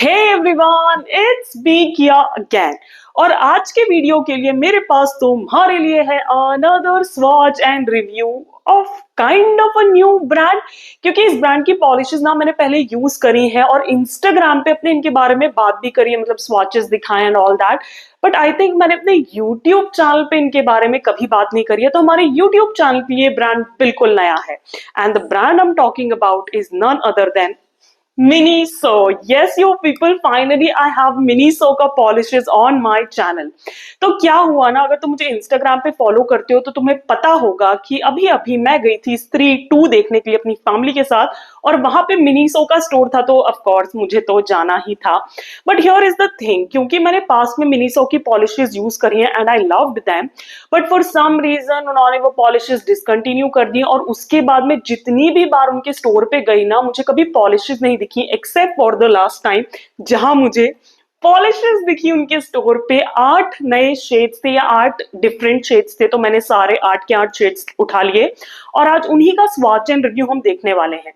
Hey everyone, it's B किया again. और आज के वीडियो के लिए मेरे पास तुम्हारे लिए है another swatch and review of kind of a new brand. क्योंकि इस ब्रांड की पॉलिशेस ना मैंने पहले यूज करी हैं और इंस्टाग्राम पे अपने इनके बारे में बात भी करी है, मतलब स्वॉचेस दिखाए and all that. But I think मैंने अपने यूट्यूब चैनल पे इनके बारे में कभी बात नहीं करी है, तो हमारे यूट्यूब चैनल के लिए ब्रांड बिल्कुल नया है। And the brand I am talking about is none other than Miniso. Yes, you people, finally I have Miniso का polishes on my channel. तो क्या हुआ ना, अगर तुम मुझे इंस्टाग्राम पे फॉलो करते हो तो तुम्हें पता होगा कि अभी अभी मैं गई थी स्त्री 2 देखने के लिए अपनी फैमिली के साथ, और वहां पे मिनीसो का स्टोर था, तो ऑफ कोर्स मुझे तो जाना ही था। But here is the thing, क्योंकि मैंने पास में मिनीसो की पॉलिशेस यूज करी हैं and I loved them, but for some reason उन्होंने वो पॉलिशेस डिसकंटिन्यू कर दी, और उसके बाद में जितनी भी बार उनके स्टोर पे गई ना, मुझे कभी पॉलिशेस नहीं दिखी except for the last time जहां मुझे पॉलिशेस दिखी उनके स्टोर पे। 8 नए शेड्स थे या 8 डिफरेंट शेड्स थे, तो मैंने सारे 8 के 8 शेड्स उठा लिए और आज उन्हीं का स्वॉच एंड रिव्यू हम देखने वाले हैं।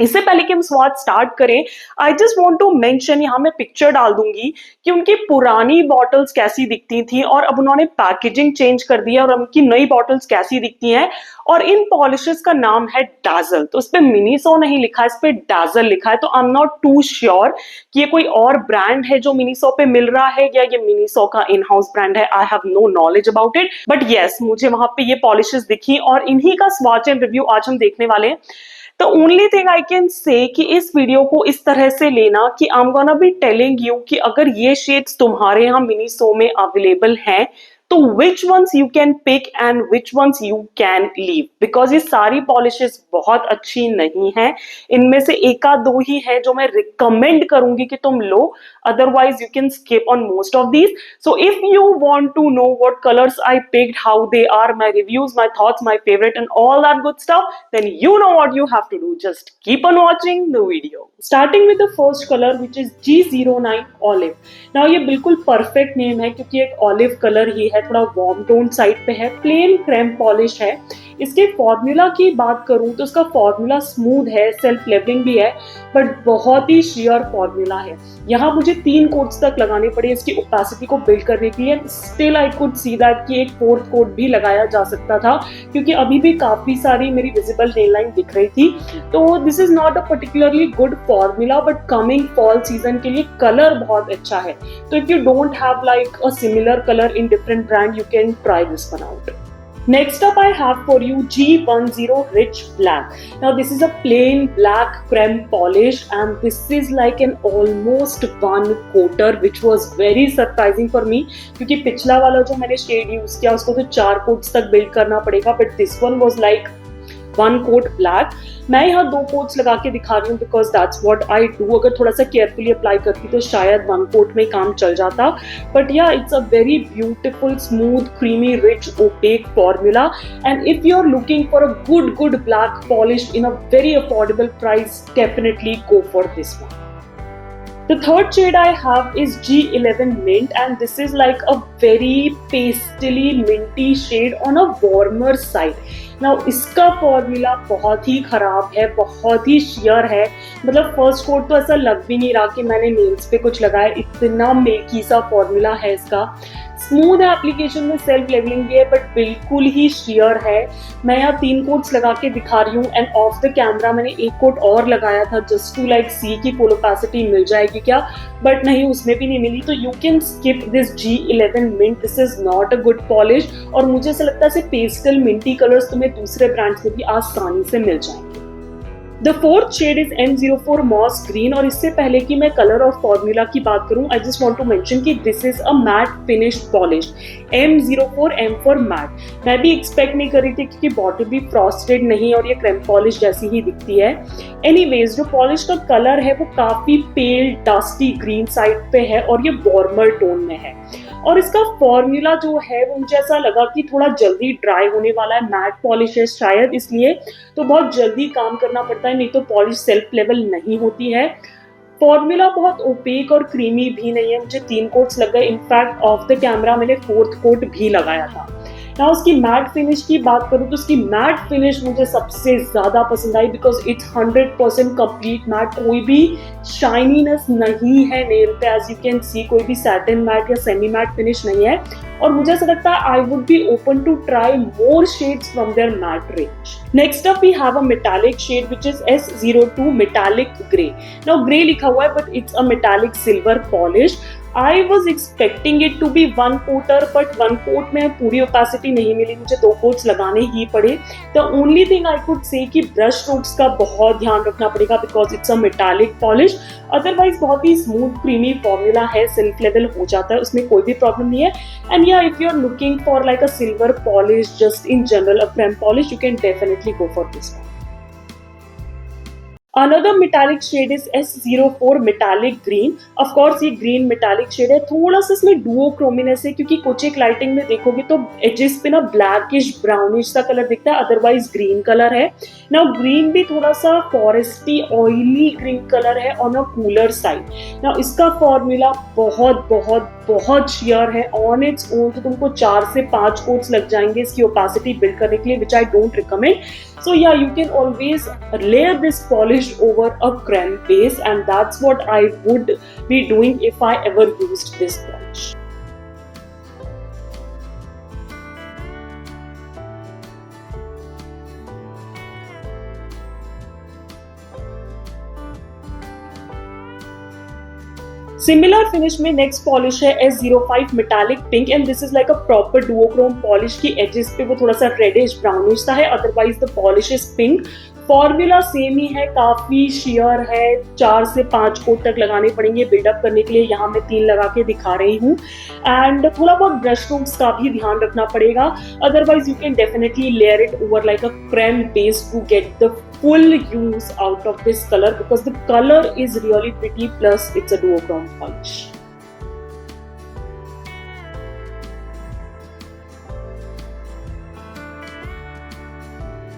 इससे पहले कि हम स्वाद स्टार्ट करें, I just want to mention, यहाँ मैं पिक्चर डाल दूंगी कि उनकी पुरानी बॉटल्स कैसी दिखती थी और अब उन्होंने पैकेजिंग चेंज कर दिया और उनकी नई बॉटल्स कैसी दिखती हैं। और इन पॉलिशेस का नाम है डाजल, तो इस पे मिनीसो नहीं लिखा है, इस पे डाजल लिखा है। तो I am not too sure कि ये कोई और ब्रांड है जो मिनीसो पे मिल रहा है या ये मिनीसो का इन हाउस ब्रांड है। I have no knowledge about it, but yes, मुझे वहां पे ये पॉलिशेस दिखी और इन्हीं का स्वॉच एंड रिव्यू आज हम देखने वाले हैं। तो only thing I can say कि इस वीडियो को इस तरह से लेना कि आई am gonna be telling you कि अगर ये शेड्स तुम्हारे यहाँ मिनीसो में अवेलेबल हैं तो which ones you can pick and which ones you can leave, because ये सारी पॉलिशेस बहुत अच्छी नहीं है। इनमें से एका दो ही है जो मैं रिकमेंड करूंगी कि तुम लो, otherwise you can skip on most of these. So if you want to know what colors I picked, how they are, my reviews, my thoughts, my favorite and all that good stuff, then you know what you have to do. Just keep on watching the video. Starting with the first color which is G09 Olive. Now ये बिल्कुल perfect name है क्योंकि एक olive colour ही है, थोड़ा warm tone side पे है, plane cream polish है। इसके फॉर्मूला की बात करूं तो इसका फॉर्मूला स्मूथ है, सेल्फ लेवलिंग भी है, बट बहुत ही शेयर फॉर्मूला है। यहाँ मुझे 3 कोट्स तक लगाने पड़े इसकी ओपेसिटी को बिल्ड करने के लिए। Still I could see that कि एक 4th कोट भी लगाया जा सकता था, क्योंकि अभी भी काफी सारी मेरी विजिबल नेल लाइन दिख रही थी। तो this is not a particularly good formula, but coming fall season के लिए कलर बहुत अच्छा है। तो if you don't have like a similar colour in different brand, you can try this one out. Next up I have for you G10 Rich Black. Now this is a plain black creme polish and this is like an almost one coater, which was very surprising for me क्योंकि पिछला वाला जो मैंने shade use किया उसको तो 4 quotes तक build करना पड़ेगा, but this one was like 1 coat black. मैं यहाँ 2 कोट्स लगा के दिखा रही हूँ because that's what I do. अगर थोड़ा सा केयरफुली अप्लाई करती तो शायद 1 कोट में काम चल जाता, but yeah it's a very beautiful smooth creamy rich opaque formula. And if you are looking for a good black polish in a very affordable price, definitely go for this one. The third shade I have is G11 Mint and this is like a very pastely minty shade on a warmer side. Now इसका formula बहुत ही खराब है, बहुत ही share है। मतलब first coat तो ऐसा लग भी नहीं रहा कि मैंने नेल्स पे कुछ लगाया, इतना मेकी सा फॉर्मूला है इसका। स्मूथ एप्लीकेशन में, सेल्फ लेवलिंग भी है, बट बिल्कुल ही शेयर है। मैं यहाँ 3 कोट्स लगा के दिखा रही हूँ एंड ऑफ द कैमरा मैंने 1 कोट और लगाया था जस्ट टू लाइक सी की फुल ओपेसिटी मिल जाएगी क्या, बट नहीं, उसमें भी नहीं मिली। तो you can skip this G11 Mint, this is not a good polish. और मुझे ऐसा लगता है पेस्टल मिंटी कलर्स तुम्हें दूसरे ब्रांड्स में भी आसानी से मिल जाएंगे। The fourth shade is M04 Moss Green और इससे पहले कि मैं कलर और फॉर्मूला की बात करूं, I just want to mention कि this is a matte finished polish, M04 M for matte। मैं भी एक्सपेक्ट नहीं कर रही थी क्योंकि बॉटल भी फ्रॉस्टेड नहीं और ये क्रेम पॉलिश जैसी ही दिखती है। एनीवेज, जो पॉलिश का कलर है वो काफी पेल डस्टी ग्रीन साइड पे है और ये वार्मर टोन में है। और इसका फॉर्मूला जो है वो मुझे ऐसा लगा कि थोड़ा जल्दी ड्राई होने वाला है, मैट पॉलिश है शायद इसलिए, तो बहुत जल्दी काम करना पड़ता है, नहीं तो पॉलिश सेल्फ लेवल नहीं होती है। फॉर्मूला बहुत ओपेक और क्रीमी भी नहीं है, मुझे 3 कोट्स लग गए। इनफैक्ट ऑफ द कैमरा मैंने 4th कोट भी लगाया था। ना उसकी मैट फिनिश की बात करूँ तो उसकी मैट फिनिश मुझे सबसे ज़्यादा पसंद आई बिकॉज इट्स 100% कंप्लीट मैट, कोई भी शाइनीनेस नहीं है नेल पे, एज यू कैन सी कोई भी सैटिन मैट या सेमी मैट फिनिश नहीं है। और मुझे ऐसा लगता है I would be open to try more shades from there matte range. Next up we have a metallic shade which is S02 metallic grey. Now grey लिखा हुआ है but it's a metallic silver polish. I was expecting it to be one coater, but one coat में पूरी opacity नहीं मिली, मुझे 2 coats लगाने ही पड़े। The only thing I could say कि brush strokes का बहुत ध्यान रखना पड़ेगा because it's a metallic polish, otherwise बहुत ही smooth creamy formula है, self level हो जाता है, उसमें कोई भी problem नहीं है। And yeah, if you're looking for like a silver polish, just in general a creme polish, you can definitely go for this one. Another metallic shade is S04 metallic green. Of course ये green metallic shade है, थोड़ा सा इसमें duochrominess है क्योंकि कुछ एक lighting में देखोगे तो edges पे ना blackish brownish सा कलर दिखता है, otherwise green कलर है। Now green भी थोड़ा सा foresty oily green कलर है on a cooler side। Now इसका फॉर्मूला बहुत बहुत बहुत sheer है on its own, तो तुमको 4 से 5 कोट्स लग जाएंगे इसकी opacity build करने के लिए, which I don't recommend. So yeah, you can always layer this polish over a creme base, and that's what I would be doing if I ever used this brush. Similar finish में next polish है S05 metallic pink and this is like a proper duochrome polish की edges पे वो थोड़ा सा reddish brownish सा है, otherwise the polish is pink. Formula same ही है, काफी शेयर है, 4 से 5 कोट तक लगाने पड़ेंगे बिल्डअप करने के लिए, यहाँ मैं 3 लगा के दिखा रही हूँ। एंड थोड़ा बहुत ब्रश स्ट्रोक्स का भी ध्यान रखना पड़ेगा, otherwise you can definitely layer it over like a creme base to get the full use out of this color because the color is really pretty, plus it's a duochrome polish.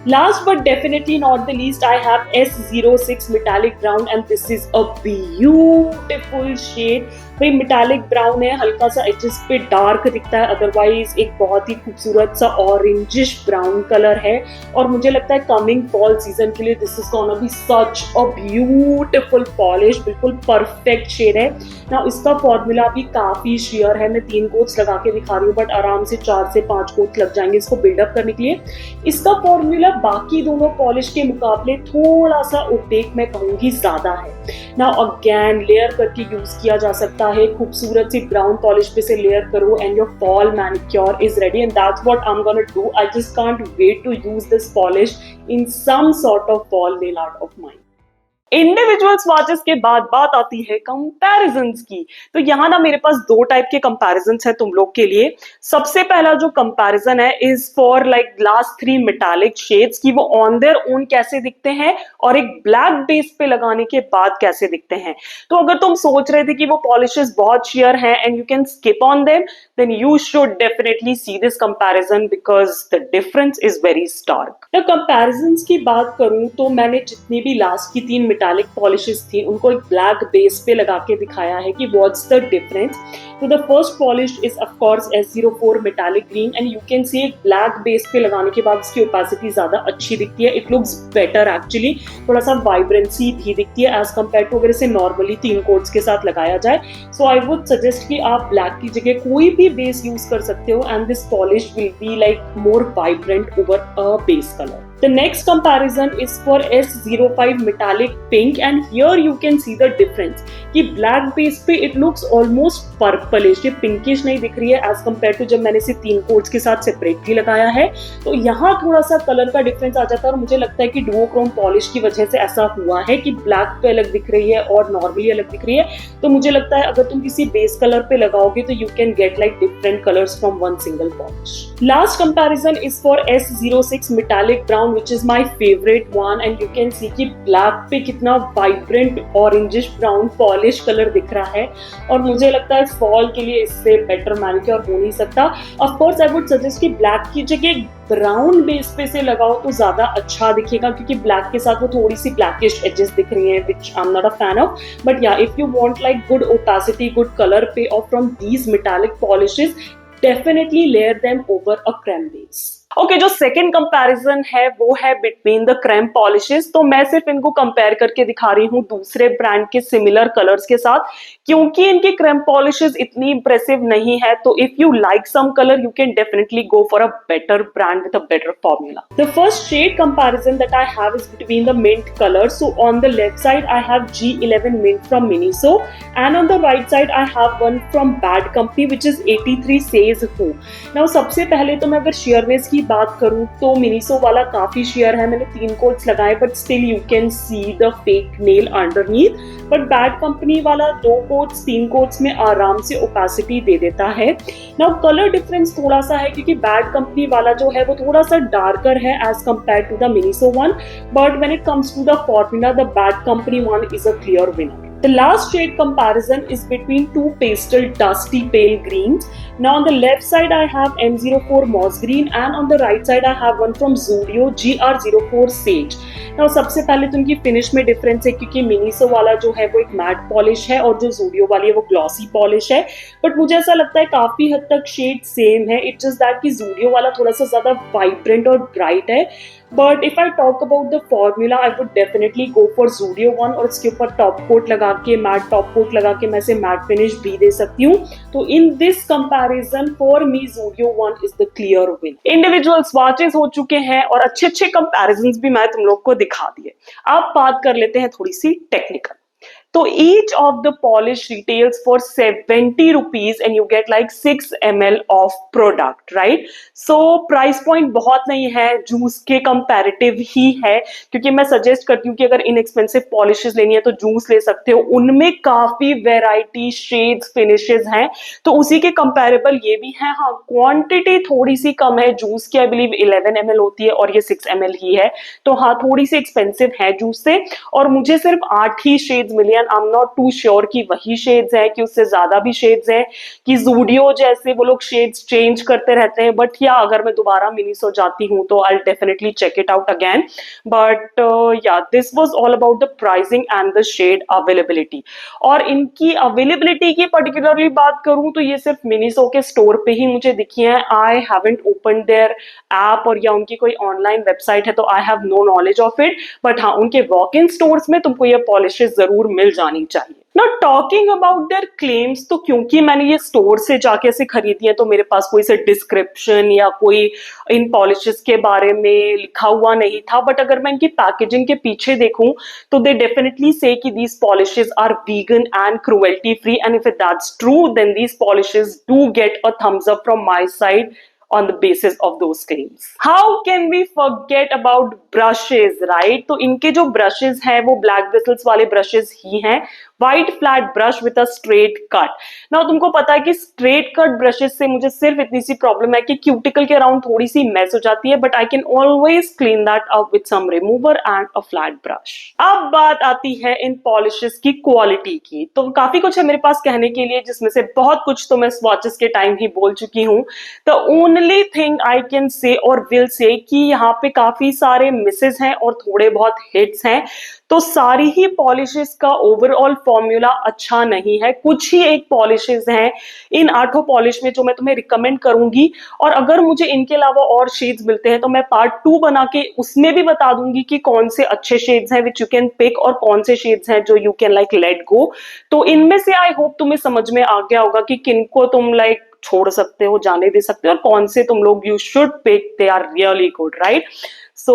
Last but definitely not the least, I have S06 metallic brown and this is a beautiful shade. भाई metallic brown है, हल्का सा edges पे dark दिखता है, otherwise एक बहुत ही खूबसूरत सा ऑरेंजिश ब्राउन कलर है। और मुझे लगता है कमिंग फॉल सीजन के लिए this is gonna be such a beautiful polish, बिल्कुल परफेक्ट शेड है ना। इसका फॉर्मूला भी काफी शेयर है, मैं 3 कोट्स लगा के दिखा रही हूँ बट आराम से 4 से 5 कोट्स लग जाएंगे इसको बिल्डअप करने के लिए। इसका फॉर्मूला बाकी दोनों पॉलिश के मुकाबले थोड़ा सा ओपेक मैं कहूंगी ज्यादा है ना। अगेन लेयर करके यूज किया जा सकता है, खूबसूरत सी ब्राउन पॉलिश पे से लेयर करो and your fall manicure is ready and that's what I am gonna do. I just can't wait to use this polish in some sort of fall nail art of mine. Individual swatches के बाद बात आती है comparisons की। तो यहाँ ना मेरे पास 2 टाइप के कंपैरिजंस है तुम लोग के लिए। सबसे पहला जो कंपैरिजन है is for like last 3 metallic shades की वो ऑन देयर ओन कैसे दिखते हैं और एक ब्लैक बेस पे लगाने के बाद कैसे दिखते हैं। तो अगर तुम सोच रहे थे कि वो पॉलिशेस बहुत शेयर हैं and you can skip on them, then you should definitely see this comparison because the difference is very stark. तो कंपैरिजंस की बात करूं तो मैंने जितनी भी लास्ट की 3 मेटालिक पॉलिशेस थी उनको एक ब्लैक बेस पे लगा के दिखाया है कि व्हाट्स द डिफरेंस। तो the first polish is of course S04 metallic green and you can see एक ब्लैक बेस पे लगाने के बाद उसकी ओपेसिटी ज्यादा अच्छी दिखती है, इट लुक्स बेटर एक्चुअली, थोड़ा सा वाइब्रेंसी भी दिखती है एज कम्पेयर टू अगर इसे नॉर्मली 3 कोट्स के साथ लगाया जाए। सो आई वुड सजेस्ट कि आप ब्लैक की जगह कोई भी बेस यूज कर सकते हो and this polish will be like more vibrant over a base colour. The next comparison is for S05 metallic pink and here you can see the difference कि black base पे it looks almost purplish, ये pinkish नहीं दिख रही है as compared to जब मैंने इसे 3 कोट्स के साथ separately लगाया है। तो यहाँ थोड़ा सा कलर का डिफरेंस आ जाता है और मुझे लगता है कि duochrome पॉलिश की वजह से ऐसा हुआ है कि ब्लैक पे अलग दिख रही है और नॉर्मली अलग दिख रही है। तो मुझे लगता है अगर तुम किसी बेस कलर पे लगाओगे तो you can get like different colours from one single polish. Last comparison is for S06 metallic brown which is my favorite one and you can see कि black पे कितना vibrant orangish brown polish color दिख रहा है और मुझे लगता है fall के लिए इससे better manicure हो नहीं सकता। Of course I would suggest कि black की जगह ब्राउन बेस पे से लगाओ तो ज्यादा अच्छा दिखेगा क्योंकि ब्लैक के साथ वो थोड़ी सी ब्लैकिश एजेस दिख रही हैं which I'm not a fan of, but yeah if you want like good opacity, good color payoff from these metallic polishes, definitely layer them over a creme base. Okay जो second comparison है वो है between the cream polishes. तो मैं सिर्फ इनको compare करके दिखा रही हूँ दूसरे ब्रांड के सिमिलर कलर्स के साथ, क्योंकि इनकी क्रेम पॉलिशेस इतनी इंप्रेसिव नहीं है। तो if you like some colour you can definitely go for a better brand with a better formula. The first shade comparison that I have is between the mint colour. So on the left side I have G11 mint from Miniso and on the right side I have one from Bad Company which is 83 says who. Now सबसे पहले तो मैं अगर शेयरनेस की बात करूं तो Miniso वाला काफी शेयर है, मैंने 3 कोट्स लगाए but still you can see the fake nail underneath. But bad company वाला 2 कोट्स 3 कोट्स में आराम से ओपेसिटी दे देता है। नाउ कलर डिफरेंस थोड़ा सा है क्योंकि बैड कंपनी वाला जो है वो थोड़ा सा डार्कर है as compare to the Miniso one, but when it comes to the formula the Bad Company one is a clear winner. The last shade comparison is between two pastel dusty pale greens. Now on the left side I have M04 moss green and on the right side I have one from Zudio GR04 Sage. Now सबसे पहले तो इनकी finish में difference है क्योंकि Miniso वाला जो है वो एक मैट पॉलिश है और जो Zudio वाली है वो ग्लॉसी पॉलिश है, बट मुझे ऐसा लगता है काफी हद तक शेड सेम है. इट्स जस्ट दैट कि Zudio वाला थोड़ा सा ज्यादा वाइब्रेंट और ब्राइट है. But if I talk about the formula I would definitely go for Zudio one और उसके ऊपर टॉप कोट लगा के मैट टॉप कोट लगा के मैं इसे मैट फिनिश भी दे सकती हूँ. तो in this comparison for me Zudio one is the clear win. Individual swatches हो चुके हैं और अच्छे अच्छे कंपैरिजंस भी मैं तुम लोग को दिखा दिए. अब बात कर लेते हैं थोड़ी सी टेक्निकल. तो each of the polish retails for 70 rupees and you get like 6 ml of product, right? So price point बहुत नहीं है, जूस के कंपैरेटिव ही है, क्योंकि मैं सजेस्ट करती हूँ कि अगर इनएक्सपेंसिव पॉलिशेस लेनी है तो जूस ले सकते हो, उनमें काफी वेराइटी शेड्स फिनिशेस हैं, तो उसी के कंपैरेबल ये भी है. हाँ क्वांटिटी थोड़ी सी कम है, जूस की आई बिलीव 11 ml होती है और ये 6 ml ही है, तो हाँ थोड़ी सी एक्सपेंसिव है जूस से. और मुझे सिर्फ 8 ही शेड्स मिली. I am not too sure कि वही शेड्स हैं कि उससे ज्यादा भी शेड्स हैं कि Zudio जैसे वो लोग शेड्स चेंज करते रहते हैं. बट या अगर मैं दोबारा मिनीसो जाती हूँ तो I definitely check it out again. But yeah this was all about the pricing and the shade availability. और इनकी अवेलेबिलिटी की पर्टिकुलरली बात करूं तो ये सिर्फ मिनीसो के स्टोर पे ही मुझे दिखी है. I haven't open their app और या उनकी कोई ऑनलाइन वेबसाइट है तो I have no knowledge of it. But हाँ उनके वॉक इन स्टोर्स में तुमको ये पॉलिशेस जरूर मिल जानी चाहिए. Now talking about their claims, तो क्योंकि मैंने ये स्टोर से जाके ऐसे खरीदी है तो मेरे पास कोई से डिस्क्रिप्शन या कोई इन पॉलिशेस के बारे में लिखा हुआ नहीं था. बट अगर मैं इनकी पैकेजिंग के पीछे देखूं तो दे डेफिनेटली से कि these polishes are vegan and cruelty free, and if that's true then these polishes do get a thumbs up from my side on the basis of those claims. How can we forget about brushes, right? तो इनके जो brushes हैं वो black bristles वाले brushes ही हैं. White flat brush with a straight cut. Now तुमको पता है कि straight cut brushes से मुझे सिर्फ इतनी सी प्रॉब्लम है कि क्यूटिकल के अराउंड थोड़ी सी मेस हो जाती है, but I can always clean that up with some remover and a flat brush. अब बात आती है इन पॉलिशेस की क्वालिटी की. तो काफी कुछ है मेरे पास कहने के लिए, जिसमें से बहुत कुछ तो मैं स्वॉचेस के टाइम ही बोल चुकी हूँ. The only thing I can say और will say कि यहाँ पे काफी सारे मिसेस हैं और थोड़े बहुत हिट्स हैं. तो सारी ही पॉलिशेस का ओवरऑल फॉर्मूला अच्छा नहीं है. कुछ ही एक पॉलिशेस हैं इन 8 पॉलिश में जो मैं तुम्हें रिकमेंड करूंगी, और अगर मुझे इनके अलावा और शेड्स मिलते हैं तो मैं पार्ट 2 बना के उसमें भी बता दूंगी कि कौन से अच्छे शेड्स हैं विच यू कैन पिक और कौन से शेड्स हैं जो you can like let go. तो इनमें से आई होप तुम्हें समझ में आ गया होगा कि किनको तुम लाइक छोड़ सकते हो, जाने दे सकते हो, और कौन से तुम लोग you should pick, they are really good, right? So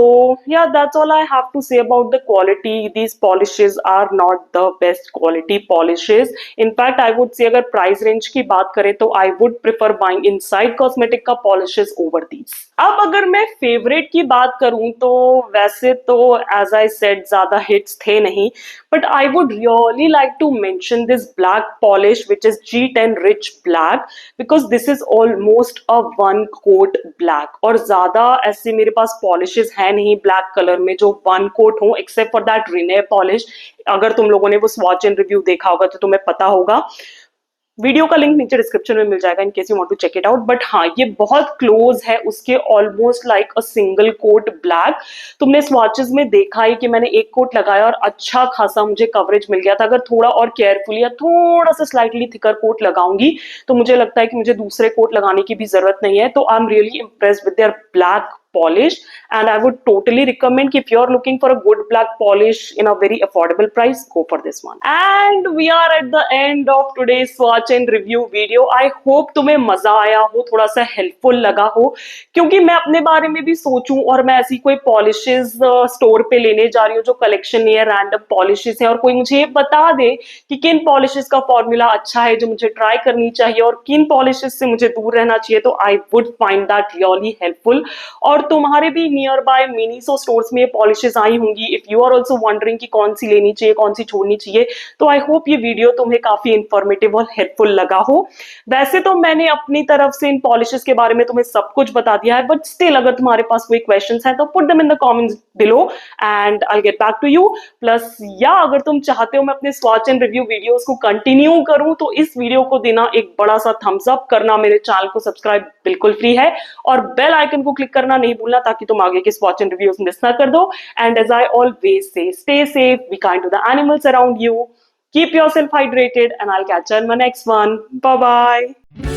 yeah, that's all I have to say about the quality. These polishes are not the best quality polishes. In fact, I would say अगर price range की बात करें तो I would prefer buying Inside Cosmetic का polishes over these. अब अगर मैं favourite की बात करूं तो वैसे तो as I said ज्यादा hits थे नहीं, but I would really like to mention this black polish which is G10 Rich Black because this is almost a one coat black. और ज्यादा ऐसे मेरे पास polishes है नहीं ब्लैक कलर में जो वन कोट हो, except for that Rinne polish. अगर तुम लोगों ने वो स्वॉच एंड रिव्यू देखा होगा तो तुम्हें पता होगा. वीडियो का लिंक नीचे डिस्क्रिप्शन में मिल जाएगा in case you want to check it out. But हाँ, ये बहुत क्लोज है उसके, almost like a single coat black. तुमने स्वॉचेस में देखा है कि मैंने एक कोट लगाया और अच्छा खासा मुझे कवरेज मिल गया था। अगर थोड़ा और केयरफुली या थोड़ा सा स्लाइटली थिकर कोट लगाऊंगी तो मुझे लगता है कि मुझे दूसरे कोट लगाने की भी जरूरत नहीं है। तो I am really impressed with their black polish, and I would totally recommend if you're looking for a good black polish in a very affordable price, go for this one. And we are at the end of today's swatch and review video. I hope तुम्हें मजा आया हो, थोड़ा सा helpful लगा हो, क्योंकि मैं अपने बारे में भी सोचूं और मैं ऐसी कोई पॉलिशेस स्टोर पे लेने जा रही हूँ जो कलेक्शन नहीं है, रैंडम पॉलिशेस है, और कोई मुझे ये बता दे कि किन पॉलिशेस का फॉर्मूला अच्छा है जो मुझे ट्राई करनी चाहिए और किन पॉलिशेस से मुझे दूर रहना चाहिए, तो I would find that really helpful. और तुम्हारे भी नियर बाय मिनीसो स्टोर्स में ये पॉलिशेस आई होंगी। If you are also wondering कि कौन सी लेनी चाहिए, कौन सी छोड़नी चाहिए, तो आई होप ये वीडियो तुम्हें काफी इंफॉर्मेटिव और हेल्पफुल लगा हो। वैसे तो मैंने अपनी तरफ से इन पॉलिशेस के बारे में तुम्हें सब कुछ बता दिया है, बट स्टिल अगर तुम्हारे पास कोई क्वेश्चंस हैं तो put them in the comments below and I get back to you. Plus या अगर तुम चाहते हो मैं अपने स्वॉच एंड रिव्यू वीडियोस को कंटिन्यू करूं तो इस वीडियो को देना एक बड़ा सा थम्स अप, करना मेरे चैनल को सब्सक्राइब बिल्कुल फ्री है, और बेल आइकन को क्लिक करना नहीं भूलना ताकि तुम आगे के वॉच एंड रिव्यूज मिस ना कर दो। And as I always say, stay safe, be kind to the animals around you, keep yourself hydrated, and I'll catch you in my next one. Bye bye.